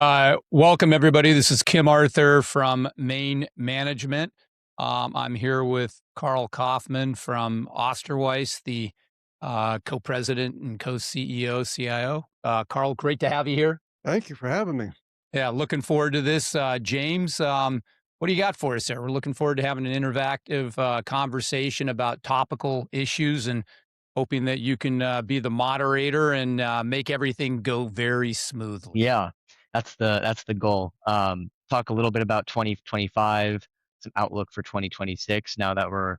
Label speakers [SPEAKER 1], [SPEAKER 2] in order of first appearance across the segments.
[SPEAKER 1] Welcome, everybody. This is Kim Arthur from Main Management. I'm here with Carl Kaufman from Osterweis, the co-president and co-CEO, CIO. Carl, great to have you here.
[SPEAKER 2] Thank you for having me.
[SPEAKER 1] Yeah, looking forward to this. James, what do you got for us there? We're looking forward to having an interactive conversation about topical issues and hoping that you can be the moderator and make everything go very smoothly.
[SPEAKER 3] Yeah, that's the goal. Talk a little bit about 2025, some outlook for 2026 now that we're,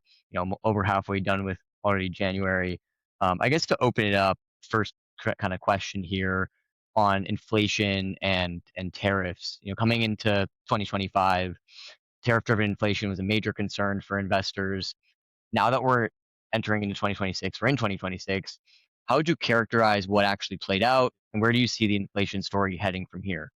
[SPEAKER 3] over halfway done with already January. I guess to open it up, first kind of question here on inflation and tariffs. Coming into 2025, tariff-driven inflation was a major concern for investors. Now that we're entering into 2026, we're in 2026. How would you characterize what actually played out, and where do you see the inflation story heading from here?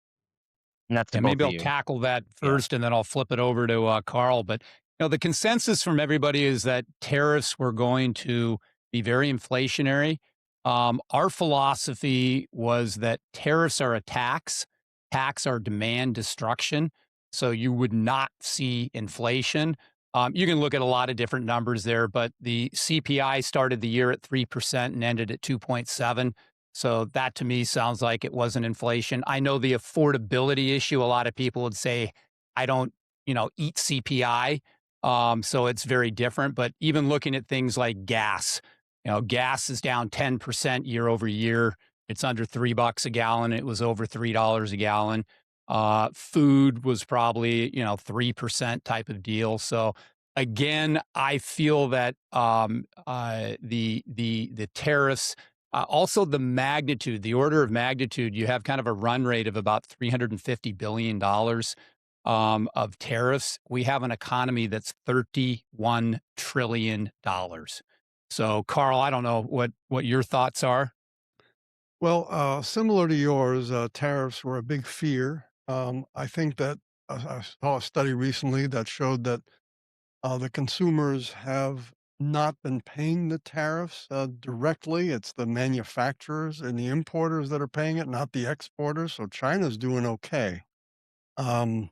[SPEAKER 3] And that's to
[SPEAKER 1] Yeah,
[SPEAKER 3] both
[SPEAKER 1] maybe
[SPEAKER 3] of
[SPEAKER 1] I'll
[SPEAKER 3] you.
[SPEAKER 1] tackle that
[SPEAKER 3] Yeah.
[SPEAKER 1] first, and then I'll flip it over to Carl. But the consensus from everybody is that tariffs were going to be very inflationary. Our philosophy was that tariffs are a tax are demand destruction. So you would not see inflation. You can look at a lot of different numbers there, but the CPI started the year at 3% and ended at 2.7. So that to me sounds like it wasn't inflation. I know the affordability issue. A lot of people would say, I don't, eat CPI. So it's very different. But even looking at things like gas, gas is down 10% year over year. It's under $3 a gallon. It was over $3 a gallon. Food was probably, 3% type of deal. So again, I feel that the tariffs also, the magnitude, the order of magnitude, you have kind of a run rate of about $350 billion of tariffs. We have an economy that's $31 trillion. So, Carl, I don't know what your thoughts are.
[SPEAKER 2] Well, similar to yours, tariffs were a big fear. I think that I saw a study recently that showed that the consumers have not been paying the tariffs directly. It's the manufacturers and the importers that are paying it, not the exporters. So China's doing okay. Um,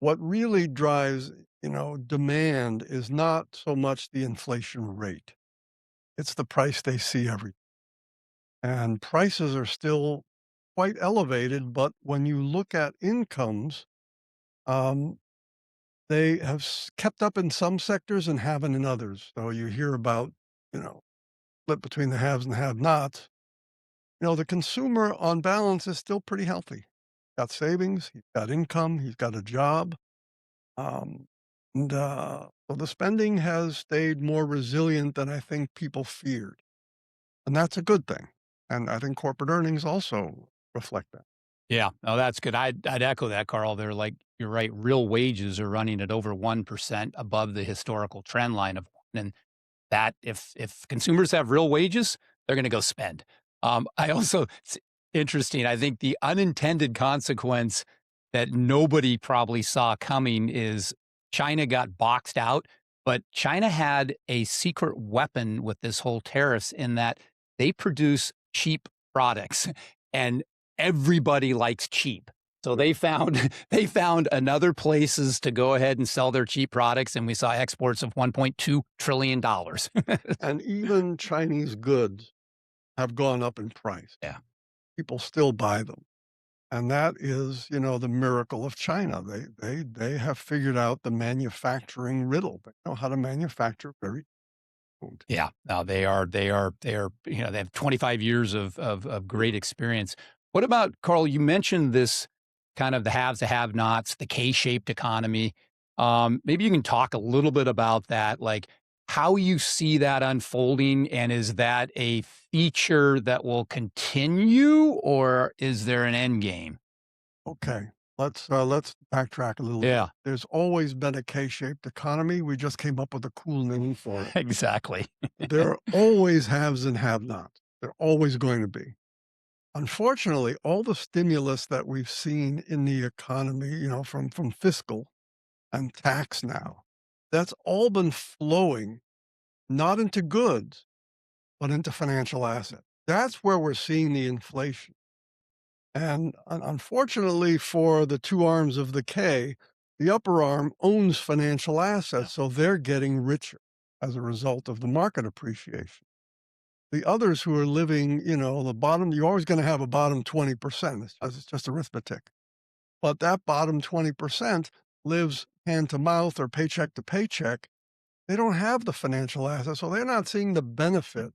[SPEAKER 2] what really drives, demand is not so much the inflation rate. It's the price they see every. And prices are still quite elevated, but when you look at incomes, um, they have kept up in some sectors and haven't in others. So you hear about, you know, split between the haves and the have-nots. The consumer on balance is still pretty healthy. Got savings, he's got income, he's got a job. Um, so the spending has stayed more resilient than I think people feared. And that's a good thing. And I think corporate earnings also reflect that.
[SPEAKER 1] Yeah, no, that's good. I'd echo that, Carl. They're like, you're right. Real wages are running at over 1% above the historical trend line of one. And that if consumers have real wages, they're going to go spend. I also, it's interesting. I think the unintended consequence that nobody probably saw coming is China got boxed out, but China had a secret weapon with this whole tariffs in that they produce cheap products and everybody likes cheap. So they found they found another places to go ahead and sell their cheap products, and we saw exports of $1.2 trillion.
[SPEAKER 2] And even Chinese goods have gone up in price.
[SPEAKER 1] Yeah.
[SPEAKER 2] People still buy them. And that is, the miracle of China. They have figured out the manufacturing riddle. They know how to manufacture very food.
[SPEAKER 1] Yeah, no, they are, they have 25 years of great experience. What about, Carl, you mentioned this kind of the haves, the have-nots, the K-shaped economy. Maybe you can talk a little bit about that, like how you see that unfolding, and is that a feature that will continue, or is there an end game?
[SPEAKER 2] Okay. Let's backtrack a little bit.
[SPEAKER 1] Yeah,
[SPEAKER 2] There's always been a K-shaped economy. We just came up with a cool name for it.
[SPEAKER 1] exactly.
[SPEAKER 2] There are always haves and have-nots. They're always going to be. Unfortunately, all the stimulus that we've seen in the economy, from fiscal and tax now, that's all been flowing not into goods, but into financial assets. That's where we're seeing the inflation. And unfortunately for the two arms of the K, the upper arm owns financial assets, so they're getting richer as a result of the market appreciation. The others who are living, the bottom, you're always going to have a bottom 20%. It's just arithmetic. But that bottom 20% lives hand to mouth or paycheck to paycheck. They don't have the financial assets, so they're not seeing the benefit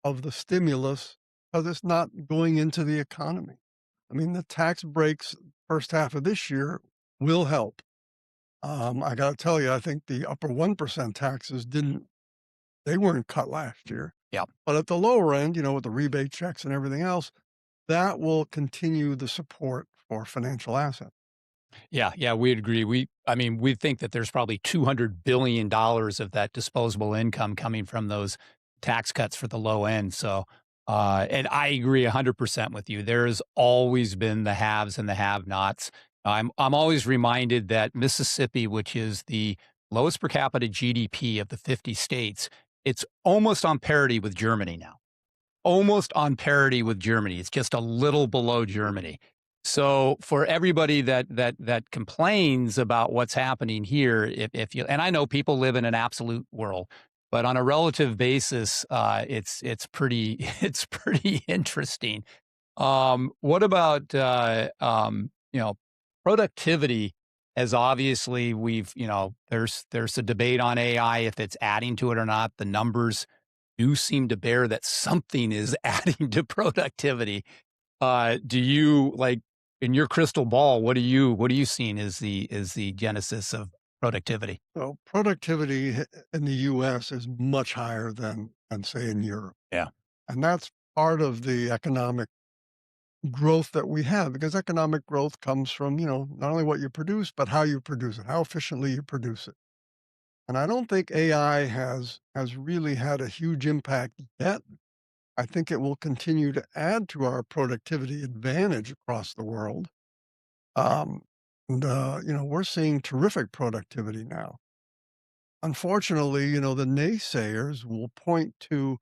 [SPEAKER 2] of the stimulus because it's not going into the economy. I mean, the tax breaks first half of this year will help. I got to tell you, I think the upper 1% taxes they weren't cut last year.
[SPEAKER 1] Yeah.
[SPEAKER 2] But at the lower end, with the rebate checks and everything else, that will continue the support for financial assets.
[SPEAKER 1] Yeah, we'd agree. We think that there's probably $200 billion of that disposable income coming from those tax cuts for the low end. So, and I agree 100% with you. There has always been the haves and the have-nots. I'm always reminded that Mississippi, which is the lowest per capita GDP of the 50 states, it's almost on parity with Germany now. Almost on parity with Germany. It's just a little below Germany. So for everybody that complains about what's happening here, if you, and I know people live in an absolute world, but on a relative basis, it's pretty it's pretty interesting. What about productivity? As obviously there's a debate on AI if it's adding to it or not. The numbers do seem to bear that something is adding to productivity. Do you like in your crystal ball? What are you seeing is the genesis of productivity?
[SPEAKER 2] So productivity in the U.S. is much higher than say in Europe,
[SPEAKER 1] Yeah,
[SPEAKER 2] and that's part of the economic growth that we have because economic growth comes from not only what you produce but how you produce it, how efficiently you produce it. And I don't think AI has really had a huge impact yet. I think it will continue to add to our productivity advantage across the world. Um, we're seeing terrific productivity now. Unfortunately, the naysayers will point to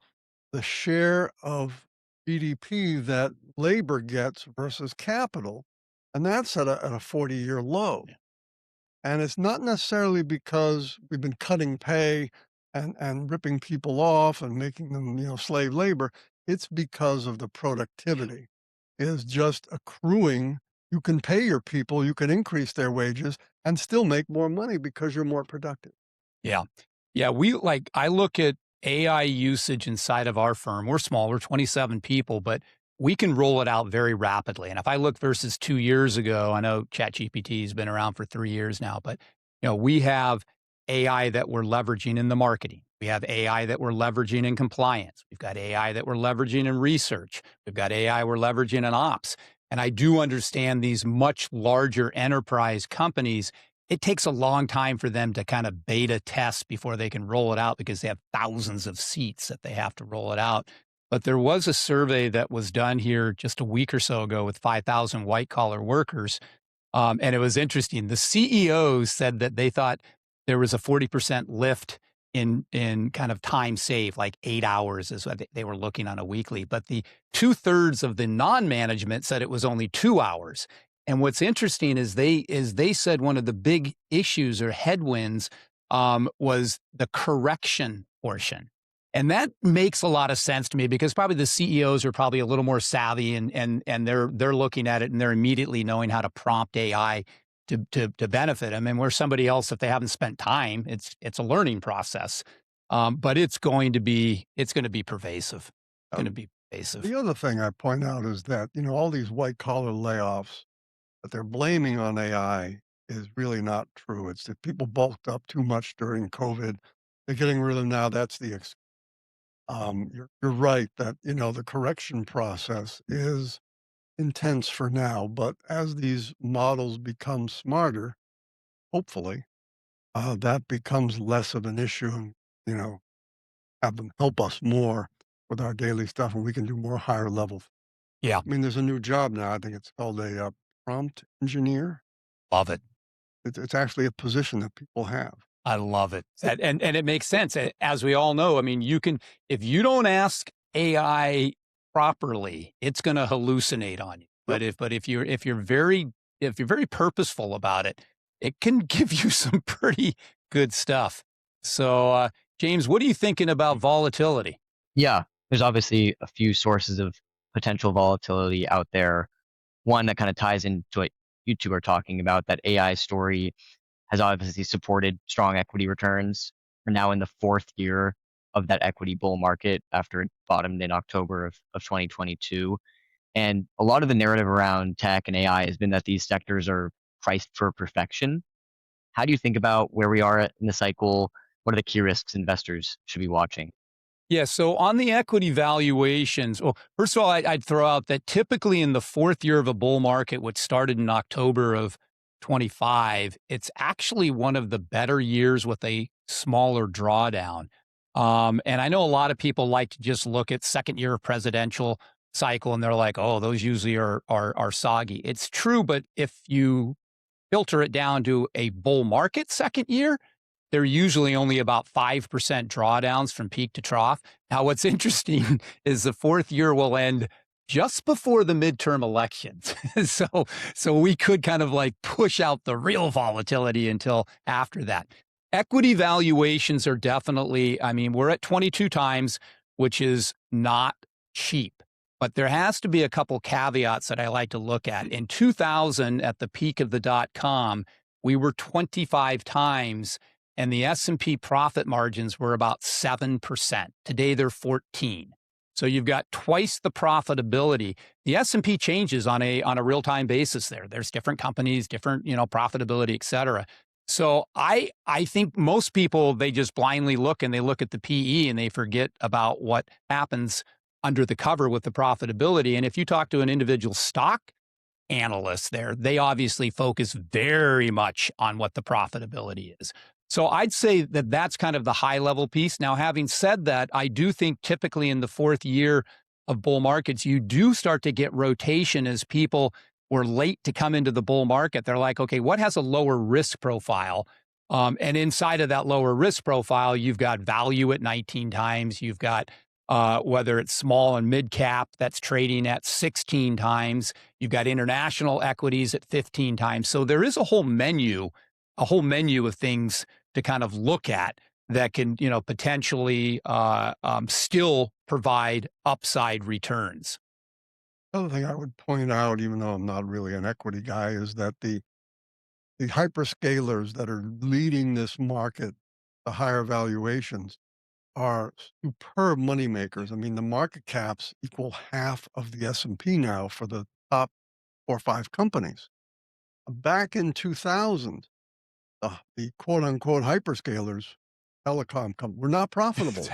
[SPEAKER 2] the share of GDP that labor gets versus capital, and that's at a 40-year low.
[SPEAKER 1] yeah,
[SPEAKER 2] And it's not necessarily because we've been cutting pay and ripping people off and making them, slave labor. It's because of the productivity is just accruing. You can pay your people, you can increase their wages and still make more money because you're more productive.
[SPEAKER 1] yeah, yeah. I look at AI usage inside of our firm. We're small. We're 27 people, but we can roll it out very rapidly. And if I look versus 2 years ago, I know ChatGPT has been around for 3 years now, but we have AI that we're leveraging in the marketing. We have AI that we're leveraging in compliance. We've got AI that we're leveraging in research. We've got AI we're leveraging in ops. And I do understand these much larger enterprise companies, it takes a long time for them to kind of beta test before they can roll it out because they have thousands of seats that they have to roll it out. But there was a survey that was done here just a week or so ago with 5,000 white collar workers. And it was interesting. The CEOs said that they thought there was a 40% lift in kind of time saved, like 8 hours is what they were looking on a weekly. But the 2/3 of the non-management said it was only 2 hours. And what's interesting is they said one of the big issues or headwinds was the correction portion. And that makes a lot of sense to me because probably the CEOs are probably a little more savvy and they're looking at it and they're immediately knowing how to prompt AI to benefit them. And where somebody else, if they haven't spent time, it's a learning process. But it's going to be pervasive. It's going to
[SPEAKER 2] Um,
[SPEAKER 1] be pervasive.
[SPEAKER 2] the other thing I point out is that, all these white collar layoffs that they're blaming on AI is really not true. It's that people bulked up too much during COVID. They're getting rid of now. That's the you're right that the correction process is intense for now, but as these models become smarter, hopefully, that becomes less of an issue, and you know have them help us more with our daily stuff, and we can do more higher level.
[SPEAKER 1] Yeah,
[SPEAKER 2] I mean, there's a new job now. I think it's called a prompt engineer.
[SPEAKER 1] love it.
[SPEAKER 2] It's actually a position that people have.
[SPEAKER 1] I love it. And it makes sense. As we all know, I mean, if you don't ask AI properly, it's going to hallucinate on you.
[SPEAKER 2] Yep.
[SPEAKER 1] But if you're very purposeful about it, it can give you some pretty good stuff. So, James, what are you thinking about volatility?
[SPEAKER 3] Yeah, there's obviously a few sources of potential volatility out there. One that kind of ties into what you two are talking about, that AI story has obviously supported strong equity returns. We're now in the fourth year of that equity bull market after it bottomed in October of 2022. And a lot of the narrative around tech and AI has been that these sectors are priced for perfection. How do you think about where we are in the cycle? What are the key risks investors should be watching?
[SPEAKER 1] Yeah, so on the equity valuations, well, first of all, I'd throw out that typically in the fourth year of a bull market, which started in October of 25, it's actually one of the better years with a smaller drawdown. And I know a lot of people like to just look at second year of presidential cycle and they're like, oh, those usually are soggy. It's true, but if you filter it down to a bull market second year, they're usually only about 5% drawdowns from peak to trough. Now, what's interesting is the fourth year will end just before the midterm elections. so, so we could kind of like push out the real volatility until after that. Equity valuations are definitely, I mean, we're at 22 times, which is not cheap. But there has to be a couple caveats that I like to look at. In 2000, at the peak of the dot-com, we were 25 times and the S&P profit margins were about 7%. Today they're 14. So you've got twice the profitability. The S&P changes on a real-time basis there. There's different companies, different, profitability, et cetera. So I think most people, they just blindly look and they look at the PE and they forget about what happens under the cover with the profitability. And if you talk to an individual stock analysts there, they obviously focus very much on what the profitability is. So I'd say that that's kind of the high level piece. Now, having said that, I do think typically in the fourth year of bull markets, you do start to get rotation as people were late to come into the bull market. They're like, okay, what has a lower risk profile? And inside of that lower risk profile, you've got value at 19 times. You've got whether it's small and mid cap that's trading at 16 times. You've got international equities at 15 times. So there is a whole menu of things to kind of look at that can, potentially still provide upside returns.
[SPEAKER 2] Other thing I would point out, even though I'm not really an equity guy, is that the hyperscalers that are leading this market, the higher valuations, are superb moneymakers. I mean, the market caps equal half of the S&P now for the top 4 or 5 companies. Back in 2000, the quote unquote hyperscalers, were not profitable.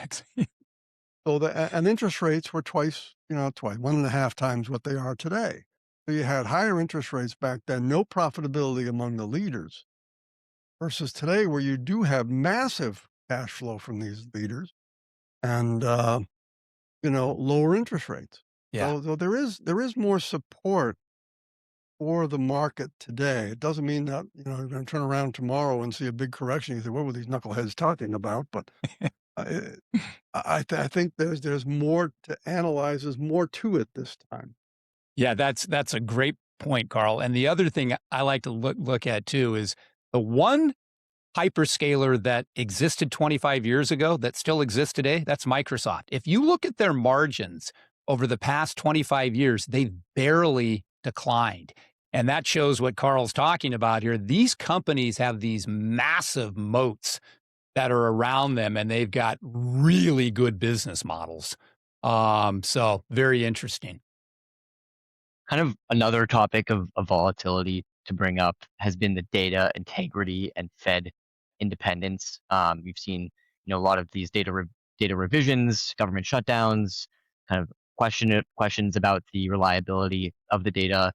[SPEAKER 2] So and interest rates were twice, twice, 1.5 times what they are today. So you had higher interest rates back then, no profitability among the leaders, versus today where you do have massive cash flow from these leaders and lower interest rates.
[SPEAKER 1] Yeah.
[SPEAKER 2] So there is more support for the market today. It doesn't mean that you're going to turn around tomorrow and see a big correction. You say, "What were these knuckleheads talking about?" But uh, I think there's more to analyze. There's more to it this time.
[SPEAKER 1] Yeah, that's a great point, Carl. And the other thing I like to look at too is the one hyperscaler that existed 25 years ago that still exists today, that's Microsoft. If you look at their margins over the past 25 years, they've barely declined. And that shows what Carl's talking about here. These companies have these massive moats that are around them, and they've got really good business models. So very interesting.
[SPEAKER 3] Kind of another topic of volatility to bring up has been the data integrity and Fed independence. You've seen, a lot of these data revisions, government shutdowns, kind of questions about the reliability of the data.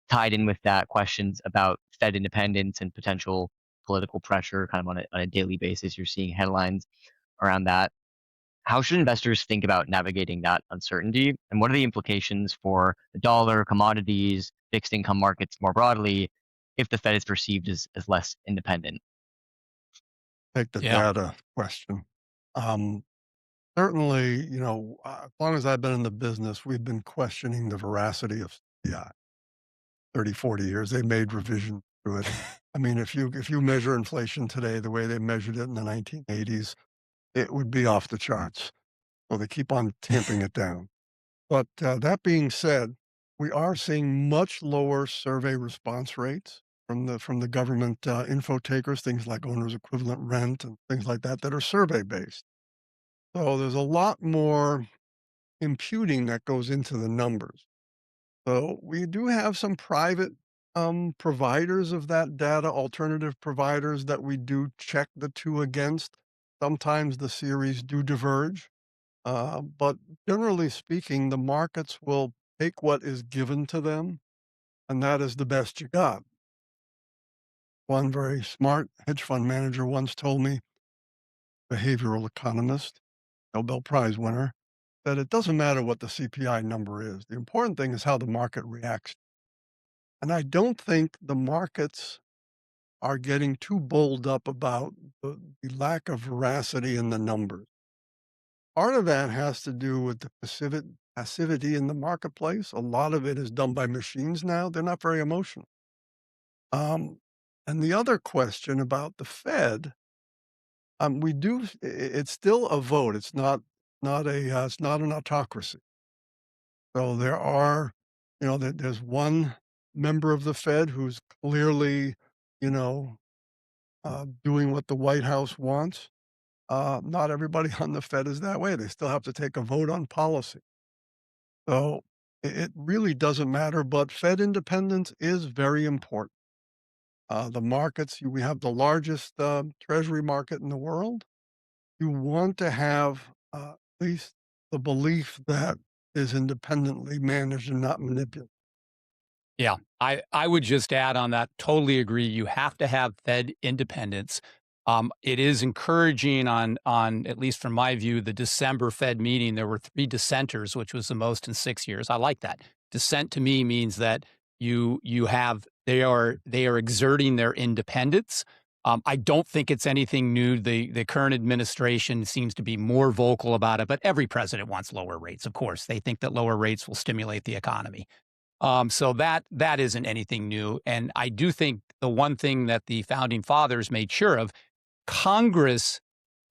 [SPEAKER 3] Tied in with that, questions about Fed independence and potential political pressure, kind of on a daily basis. You're seeing headlines around that. How should investors think about navigating that uncertainty? And what are the implications for the dollar, commodities, fixed income markets more broadly if the Fed is perceived as less independent?
[SPEAKER 2] Take the
[SPEAKER 1] Yeah.
[SPEAKER 2] data question. Um, Certainly, as long as I've been in the business, we've been questioning the veracity of CPI. 30, 40 years. They made revisions to it. I mean, if you measure inflation today the way they measured it in the 1980s, it would be off the charts. So they keep on tamping it down. But that being said, we are seeing much lower survey response rates from the government info takers, things like owner's equivalent rent and things like that are survey based. So there's a lot more imputing that goes into the numbers. So we do have some private providers of that data, alternative providers that we do check the two against. Sometimes the series do diverge, but generally speaking, the markets will take what is given to them, and that is the best you got. One very smart hedge fund manager once told me, behavioral economist, Nobel Prize winner, that it doesn't matter what the CPI number is. The important thing is how the market reacts. And I don't think the markets are getting too bowled up about the lack of veracity in the numbers. Part of that has to do with the passivity in the marketplace. A lot of it is done by machines now. They're not very emotional. Um, and the other question about the Fed, we do. It's still a vote. It's not a. It's not an autocracy. So there are, there's one member of the Fed who's clearly, you know, doing what the White House wants. Not everybody on the Fed is that way. They still have to take a vote on policy. So it really doesn't matter, but Fed independence is very important. The markets, we have the largest treasury market in the world. You want to have at least the belief that is independently managed and not manipulated.
[SPEAKER 1] Yeah, I would just add on that, totally agree. You have to have Fed independence. It is encouraging on at least from my view, the December Fed meeting, there were 3 dissenters, which was the most in 6 years. I like that. Dissent to me means that you have they are exerting their independence. I don't think it's anything new. The current administration seems to be more vocal about it, but every president wants lower rates. Of course, they think that lower rates will stimulate the economy. So that isn't anything new. And I do think the one thing that the founding fathers made sure of, Congress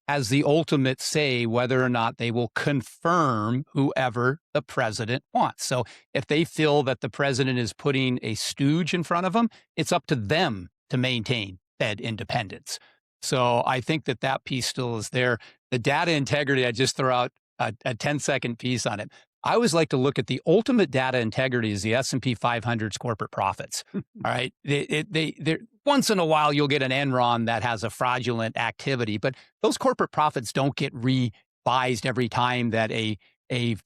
[SPEAKER 1] has the ultimate say whether or not they will confirm whoever the president wants. So if they feel that the president is putting a stooge in front of them, it's up to them to maintain Fed independence. So I think that piece still is there. The data integrity, I just throw out a 10-second piece on it. I always like to look at the ultimate data integrity is the S&P 500's corporate profits. All right. They're once in a while, you'll get an Enron that has a fraudulent activity, but those corporate profits don't get revised every time that a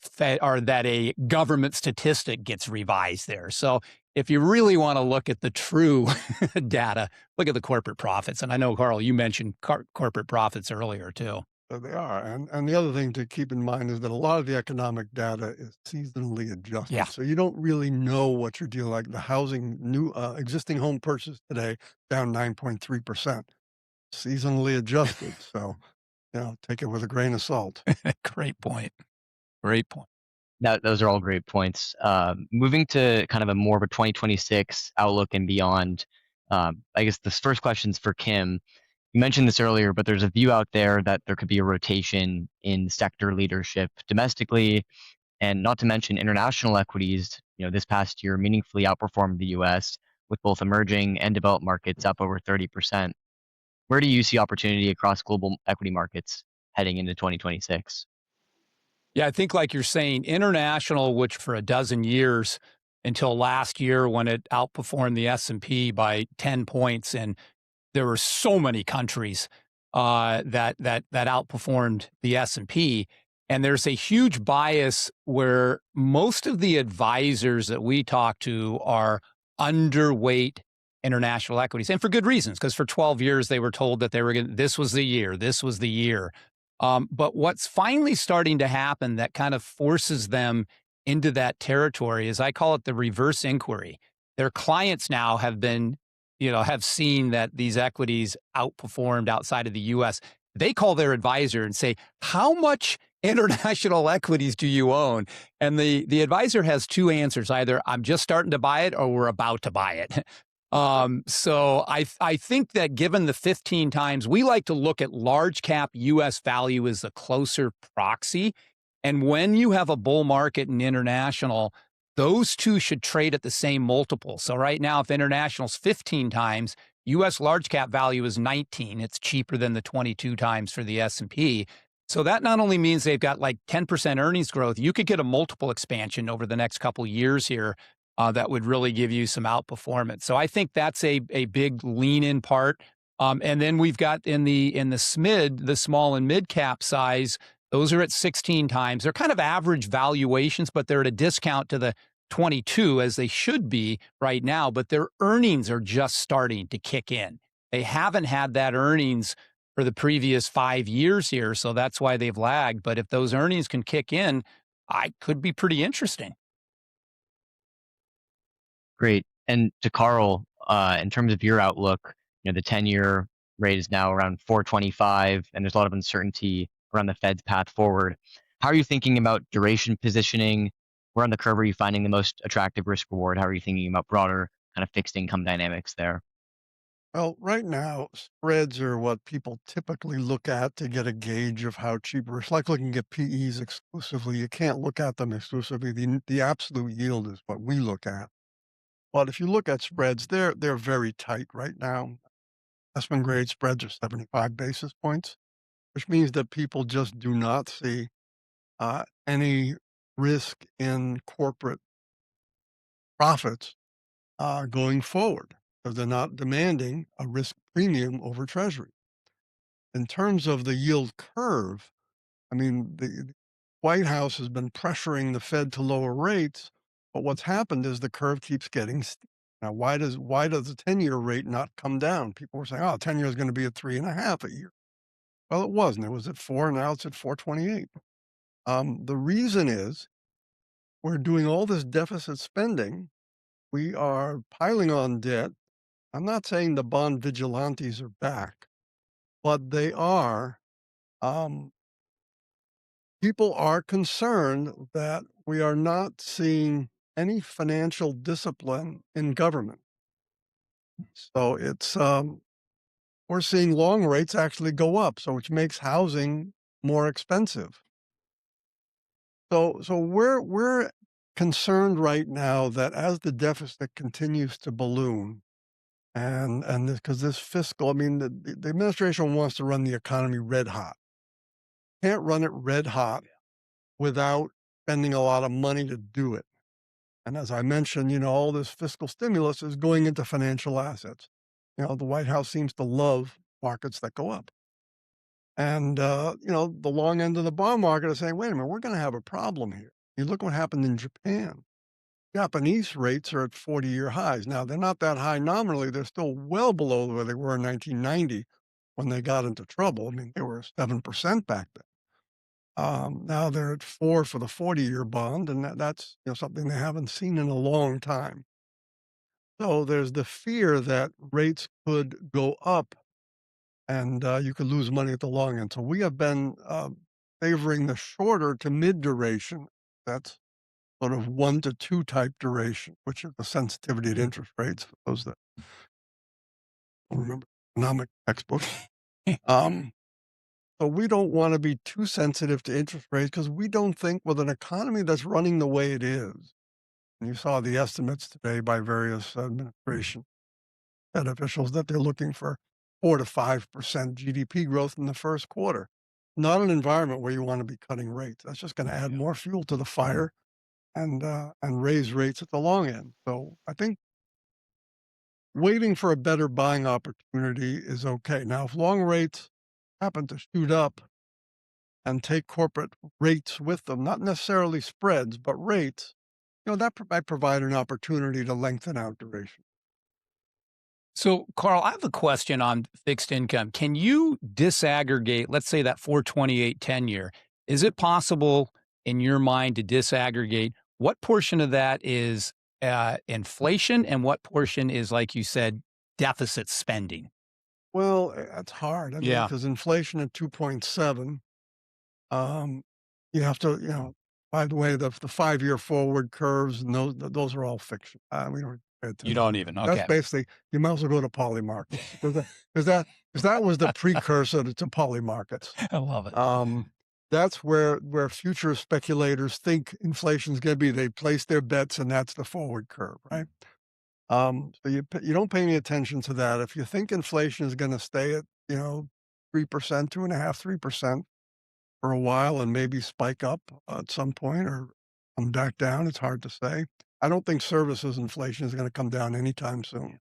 [SPEAKER 1] Fed or that a government statistic gets revised there. So if you really want to look at the true data, look at the corporate profits. And I know, Carl, you mentioned corporate profits earlier too.
[SPEAKER 2] They are. And the other thing to keep in mind is that a lot of the economic data is seasonally adjusted.
[SPEAKER 1] Yeah.
[SPEAKER 2] So you don't really know what you're dealing like the housing new existing home purchase today down 9.3%. Seasonally adjusted. So, take it with a grain of salt.
[SPEAKER 1] Great point. Great point.
[SPEAKER 3] Those are all great points. Moving to kind of a more of a 2026 outlook and beyond. I guess this first question's for Kim. You mentioned this earlier, but there's a view out there that there could be a rotation in sector leadership domestically, and not to mention international equities. This past year meaningfully outperformed the U.S. with both emerging and developed markets up over 30%. Where do you see opportunity across global equity markets heading into 2026?
[SPEAKER 1] Yeah, I think like you're saying, international, which for a dozen years until last year when it outperformed the S&P by 10 points, and there were so many countries that outperformed the S&P. And there's a huge bias where most of the advisors that we talk to are underweight international equities, and for good reasons, because for 12 years they were told that this was the year, this was the year. But what's finally starting to happen that kind of forces them into that territory is, I call it the reverse inquiry. Their clients now have seen that these equities outperformed outside of the U.S. They call their advisor and say, how much international equities do you own? And the advisor has two answers: either I'm just starting to buy it, or we're about to buy it. So I think that given the 15 times, we like to look at large cap U.S. value as a closer proxy. And when you have a bull market in international, those two should trade at the same multiple. So right now, if international's 15 times, U.S. large cap value is 19. It's cheaper than the 22 times for the S&P. So that not only means they've got like 10% earnings growth, you could get a multiple expansion over the next couple years here that would really give you some outperformance. So I think that's a big lean in part. And then we've got in the SMID, the small and mid cap size, those are at 16 times. They're kind of average valuations, but they're at a discount to the 22 as they should be right now, but their earnings are just starting to kick in. They haven't had that earnings for the previous 5 years here, so that's why they've lagged. But if those earnings can kick in, I could be pretty interesting.
[SPEAKER 3] Great. And to Carl, in terms of your outlook, the 10-year rate is now around 4.25, and there's a lot of uncertainty around the Fed's path forward. How are you thinking about duration positioning? Where on the curve are you finding the most attractive risk reward? How are you thinking about broader kind of fixed income dynamics there?
[SPEAKER 2] Well, right now, spreads are what people typically look at to get a gauge of how cheap. It's like looking at PEs exclusively. You can't look at them exclusively. The absolute yield is what we look at. But if you look at spreads, they're very tight right now. Investment grade spreads are 75 basis points, which means that people just do not see any risk in corporate profits going forward because they're not demanding a risk premium over Treasury. In terms of the yield curve, I mean, the White House has been pressuring the Fed to lower rates, but what's happened is the curve keeps getting steep. Now, why does the 10-year rate not come down? People were saying, "Oh, 10 year is going to be at 3.5 a year." Well, it wasn't. It was at 4. Now it's at 4.28. The reason is we're doing all this deficit spending. We are piling on debt. I'm not saying the bond vigilantes are back, but they are. Um, People are concerned that we are not seeing any financial discipline in government. So we're seeing long rates actually go up, so which makes housing more expensive. So we're concerned right now that as the deficit continues to balloon, and because this fiscal, I mean, the administration wants to run the economy red hot. Can't run it red hot without spending a lot of money to do it. And as I mentioned, all this fiscal stimulus is going into financial assets. The White House seems to love markets that go up. And, the long end of the bond market is saying, wait a minute, we're going to have a problem here. You look what happened in Japan. Japanese rates are at 40-year highs. Now, they're not that high nominally. They're still well below where they were in 1990 when they got into trouble. I mean, they were 7% back then. Now they're at 4 for the 40-year bond, and that's something they haven't seen in a long time. So there's the fear that rates could go up, and you could lose money at the long end. So we have been favoring the shorter to mid duration. That's sort of 1 to 2 type duration, which is the sensitivity to interest rates for those that don't remember economic textbooks. Um, So we don't want to be too sensitive to interest rates because we don't think with an economy that's running the way it is. And you saw the estimates today by various administration Fed officials that they're looking for 4 to 5% GDP growth in the first quarter. Not an environment where you want to be cutting rates. That's just going to add more fuel to the fire and raise rates at the long end. So I think waiting for a better buying opportunity is okay. Now, if long rates happen to shoot up and take corporate rates with them, not necessarily spreads, but rates, that might provide an opportunity to lengthen out duration.
[SPEAKER 1] So, Carl, I have a question on fixed income. Can you disaggregate, let's say that 428 10-year? Is it possible in your mind to disaggregate what portion of that is inflation and what portion is, like you said, deficit spending?
[SPEAKER 2] Well, that's hard. I mean,
[SPEAKER 1] Yeah.
[SPEAKER 2] because inflation at 2.7, You have to, by the way, the 5-year forward curves and those are all fiction. We don't pay
[SPEAKER 1] You
[SPEAKER 2] attention
[SPEAKER 1] don't
[SPEAKER 2] to
[SPEAKER 1] even.
[SPEAKER 2] that. That's
[SPEAKER 1] Okay.
[SPEAKER 2] basically you might as well go to poly markets because that was the precursor to poly markets.
[SPEAKER 1] I love it.
[SPEAKER 2] That's where future speculators think inflation's gonna be. They place their bets, and that's the forward curve, right? So you don't pay any attention to that. If you think inflation is gonna stay at, 3%, 2.5, 3% for a while and maybe spike up at some point or come back down, it's hard to say. I don't think services inflation is gonna come down anytime soon.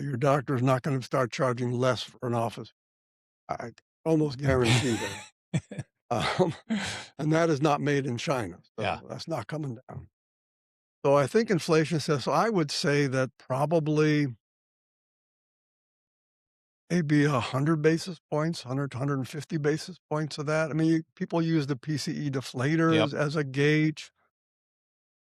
[SPEAKER 2] Your doctor's not gonna start charging less for an office. I almost guarantee that. Um, and that is not made in China,
[SPEAKER 1] Yeah.
[SPEAKER 2] so that's not coming down. So I think inflation says so I would say that probably maybe 100 basis points, 100 to 150 basis points of that. I mean, people use the PCE deflator
[SPEAKER 1] Yep.
[SPEAKER 2] as a gauge.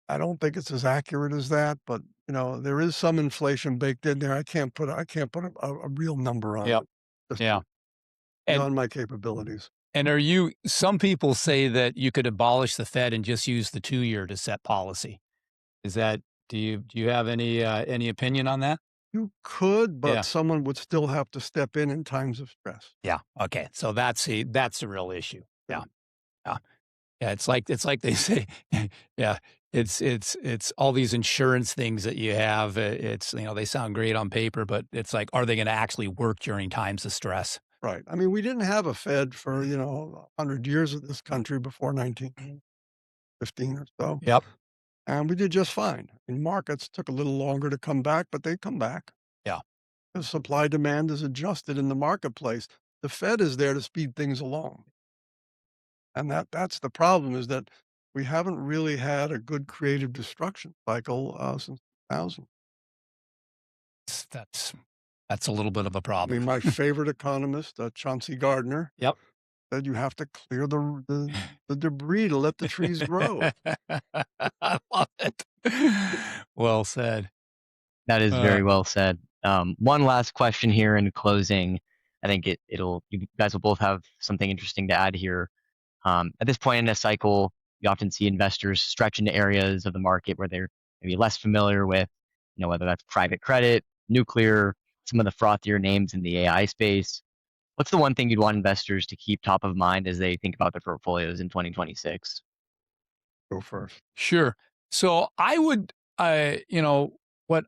[SPEAKER 2] I don't think it's as accurate as that, but there is some inflation baked in there. I can't put a real number on
[SPEAKER 1] Yep.
[SPEAKER 2] it. Just
[SPEAKER 1] Yeah. And
[SPEAKER 2] beyond my capabilities.
[SPEAKER 1] some people say that you could abolish the Fed and just use the 2-year to set policy. Is that do you have any opinion on that?
[SPEAKER 2] You could, but
[SPEAKER 1] Yeah.
[SPEAKER 2] someone would still have to step in times of stress.
[SPEAKER 1] Yeah. Okay. So that's the real issue.
[SPEAKER 2] Yeah.
[SPEAKER 1] Yeah. Yeah. Yeah. It's like they say, yeah. It's all these insurance things that you have. It's they sound great on paper, but it's like, are they going to actually work during times of stress?
[SPEAKER 2] Right. I mean, we didn't have a Fed for, 100 years of this country before 1915 or so,
[SPEAKER 1] Yep.
[SPEAKER 2] and we did just fine. And markets took a little longer to come back, but they come back.
[SPEAKER 1] Yeah.
[SPEAKER 2] The supply demand is adjusted in the marketplace. The Fed is there to speed things along. And that's the problem is that we haven't really had a good creative destruction cycle since 2000.
[SPEAKER 1] That's a little bit of a
[SPEAKER 2] I mean,
[SPEAKER 1] problem.
[SPEAKER 2] my favorite economist, Chauncey Gardner,
[SPEAKER 1] Yep.
[SPEAKER 2] said you have to clear the debris to let the trees grow.
[SPEAKER 1] I love it. Well said.
[SPEAKER 3] That is
[SPEAKER 1] Uh,
[SPEAKER 3] very well said. One last question here in closing. I think you guys will both have something interesting to add here. At this point in a cycle, you often see investors stretch into areas of the market where they're maybe less familiar with, whether that's private credit, nuclear, some of the frothier names in the AI space. What's the one thing you'd want investors to keep top of mind as they think about their portfolios in 2026?
[SPEAKER 2] Go first.
[SPEAKER 1] Sure. So what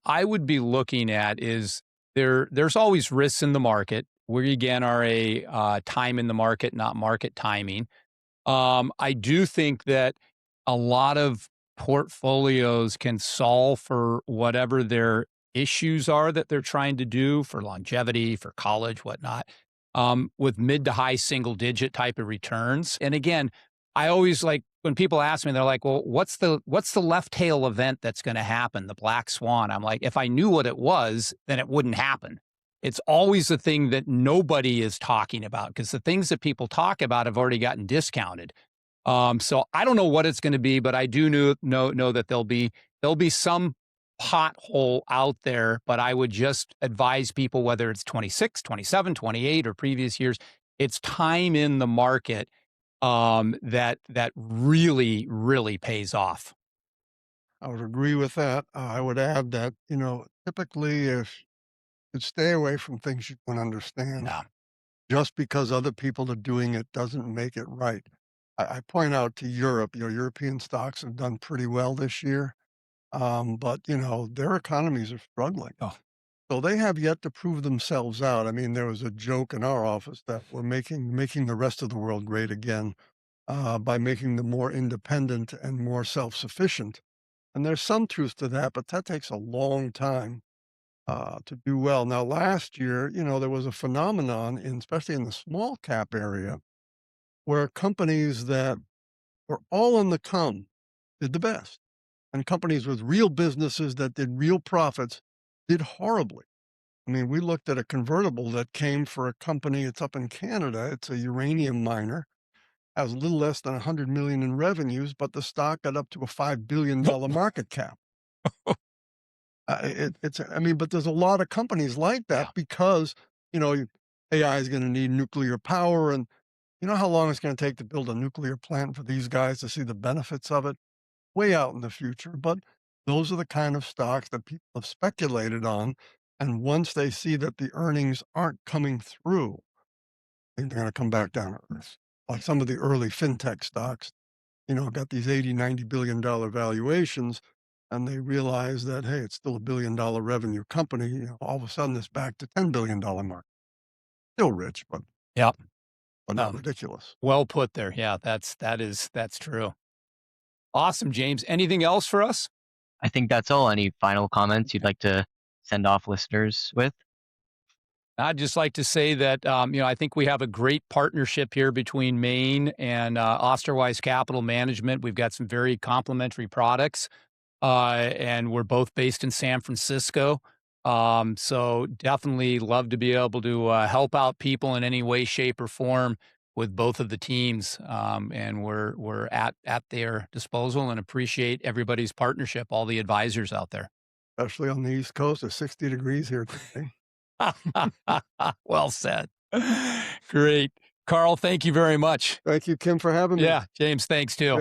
[SPEAKER 1] I would be looking at is there's always risks in the market. We again are a time in the market, not market timing. I do think that a lot of portfolios can solve for whatever their issues are that they're trying to do for longevity, for college, whatnot, with mid to high single digit type of returns. And again, I always like when people ask me, they're like, "Well, what's the left tail event that's going to happen? The black swan?" I'm like, if I knew what it was, then it wouldn't happen. It's always the thing that nobody is talking about because the things that people talk about have already gotten discounted. So I don't know what it's going to be, but I do know that there'll be some pothole out there. But I would just advise people, whether it's 26, 27, 28, or previous years, it's time in the market that really really pays off.
[SPEAKER 2] I would agree with that. I would add that, typically if you stay away from things you don't understand,
[SPEAKER 1] No.
[SPEAKER 2] just because other people are doing it doesn't make it right. I point out to Europe, European stocks have done pretty well this year, but their economies are struggling.
[SPEAKER 1] Oh.
[SPEAKER 2] So they have yet to prove themselves out. I mean, there was a joke in our office that we're making the rest of the world great again by making them more independent and more self-sufficient. And there's some truth to that, but that takes a long time to do well. Now, last year, there was a phenomenon, especially in the small cap area, where companies that were all on the come did the best, and companies with real businesses that did real profits did horribly. I mean, we looked at a convertible that came for a company. It's up in Canada. It's a uranium miner. Has a little less than 100 million in revenues, but the stock got up to a $5 billion market cap. I mean, but there's a lot of companies like that
[SPEAKER 1] Yeah.
[SPEAKER 2] because, you know, AI is going to need nuclear power. And, You know how long it's going to take to build a nuclear plant for these guys to see the benefits of it? Way out in the future. But those are the kind of stocks that people have speculated on. And once they see that the earnings aren't coming through, they're going to come back down to earth. Like some of the early fintech stocks, got these 80, $90 billion valuations, and they realize that, hey, it's still $1 billion revenue company. All of a sudden it's back to $10 billion market. Still rich, but
[SPEAKER 1] Yep.
[SPEAKER 2] not ridiculous.
[SPEAKER 1] Well put there. Yeah, that's true. Awesome, James. Anything else for us?
[SPEAKER 3] I think that's all. Any final comments you'd like to send off listeners with?
[SPEAKER 1] I'd just like to say that, I think we have a great partnership here between Maine and Osterweis Capital Management. We've got some very complementary products, and we're both based in San Francisco. So definitely love to be able to help out people in any way, shape, or form with both of the teams. And we're at their disposal and appreciate everybody's partnership, all the advisors out there.
[SPEAKER 2] Especially on the East Coast, it's 60 degrees here today.
[SPEAKER 1] Well said. Great. Carl, thank you very much.
[SPEAKER 2] Thank you, Kim, for having me.
[SPEAKER 1] Yeah, James, thanks too.